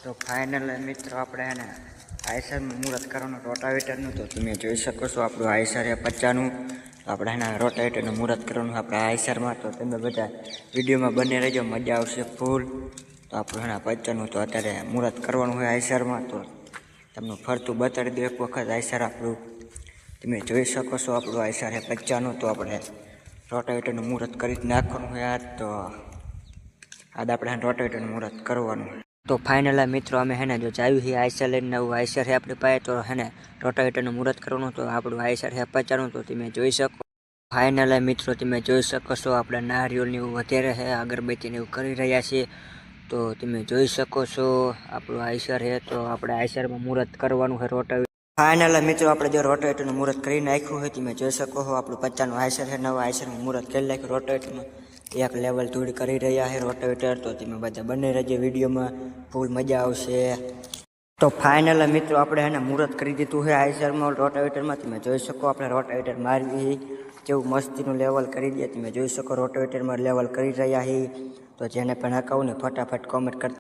તો ફાઇનલ મિત્રો આપણે એને આઈસરમાં મુહૂર્ત કરવાનું રોટાવેટરનું તો તમે જોઈ શકો છો આપણું આઈસર એ 50નું તો આપણે એના રોટાવેટરનું મુહૂર્ત કરવાનું આપણે આઈસરમાં તો તમે બધા વિડીયોમાં બને રહેજો, મજા આવશે ફૂલ. તો આપણું એના 50નું તો અત્યારે મુહૂર્ત કરવાનું હોય આઈસરમાં તો તમને ફરતું બતાડી દો એક વખત આઈસર આપણું. તમે જોઈ શકો છો આપણું આઈસર એ 50નું તો આપણે રોટાવેટરનું મુહૂર્ત કરી નાખવાનું હોય તો આજ આપણે રોટાવેટરનું મુહૂર્ત કરવાનું હોય. તો ફાઇનલ મિત્રો અમે હેને જો ચાવ્યું છે આઈસર લઈને નવું આઈસર છે આપણી પાસે તો હેને રોટાવેટરનું મુહૂર્ત કરવાનું તો આપણું આઈસર છે 50નું તો તમે જોઈ શકો. ફાઇનલ મિત્રો તમે જોઈ શકો છો આપણે નારિયેળને એવું વધારે છે, અગરબત્તીને એવું કરી રહ્યા છીએ તો તમે જોઈ શકો છો આપણું આઈસર છે તો આપણે આઈસરમાં મુહૂર્ત કરવાનું છે રોટાવેટર. ફાઇનલ મિત્રો આપણે જો રોટાવેટરનું મુહૂર્ત કરી નાખ્યું હોય તમે જોઈ શકો છો આપણું 50નું આઈસર છે, નવા આઈસરનું મુહૂર્ત કરી નાખ્યું રોટાવેટરમાં. એક લેવલ ધૂળ કરી રહ્યા છે રોટાવેટર તો તમે બધા બને રહેજો વિડીયોમાં, ફૂલ મજા આવશે. તો ફાઇનલ મિત્રો આપણે એને મુહૂર્ત કરી દીધું છે આઈસરમાં રોટાવેટરમાં. તમે જોઈ શકો આપણે રોટાવેટર મારવી કેવું મસ્તીનું લેવલ કરી દે તમે જોઈ શકો રોટાવેટરમાં લેવલ કરી રહ્યા છીએ. તો જેને પણ હકાવું ને ફટાફટ કોમેન્ટ કરતા